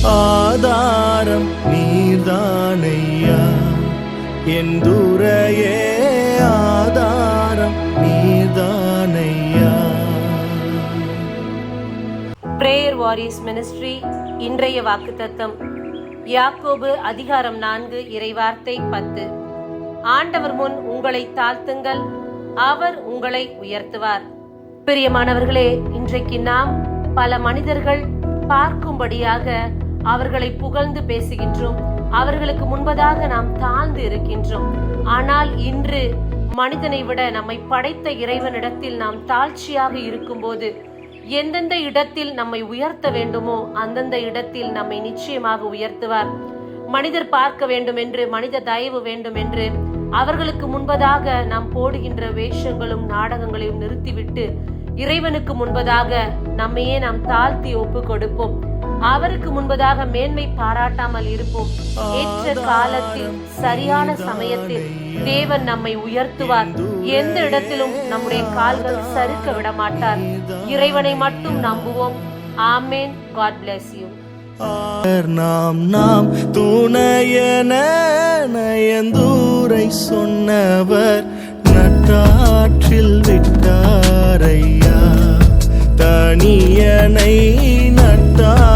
ஆதாரம் நீர்தானையா, என் துரையே ஆதாரம் நீர்தானையா. பிரேயர் வாரியர்ஸ் மினிஸ்ட்ரி இன்றைய வாக்குத்தத்தம் யாக்கோபு அதிகாரம் 4 இறைவார்த்தை 10. ஆண்டவர் முன் உங்களை தாழ்த்துங்கள், அவர் உங்களை உயர்த்துவார். பிரியமானவர்களே, இன்றைக்கு நாம் பல மனிதர்கள் பார்க்கும்படியாக அவர்களை புகழ்ந்து பேசுகின்றோம், அவர்களுக்கு முன்பதாக நாம் தாழ்ந்து இருக்கின்றோம். ஆனால் இன்று மனிதனை விட நம்மை படைத்த இறைவனிடத்தில் நாம் தாழ்ச்சியாக இருக்கும்போது எந்தெந்த இடத்தில் நம்மை உயர்த்த வேண்டுமோ அந்தந்த இடத்தில் நம்மை நிச்சயமாக உயர்த்துவார். மனிதர் பார்க்க வேண்டும் என்று, மனித தயவு வேண்டும் என்று அவர்களுக்கு முன்பதாக நாம் போடுகின்ற வேஷங்களும் நாடகங்களையும் நிறுத்திவிட்டு இறைவனுக்கு முன்பதாக நம்மையே நாம் தாழ்த்தி ஒப்பு கொடுப்போம். அவருக்கு முன்பதாக மேன்மை பாராட்டாமல் இருப்போம். ஏற்ற காலத்தில் சரியான சமயத்தில் தேவன் நம்மை உயர்த்துவார். எந்த இடத்திலும் நம்முடைய கால்கள் சறுக்க விட மாட்டார். இறைவனை மட்டும் நம்புவோம். ஆமேன். God bless you. நாம் துணையன நயந்தூரை சொன்னவர் நட்டாற்றில் விட்டாரையா, தனியனை நட்டார்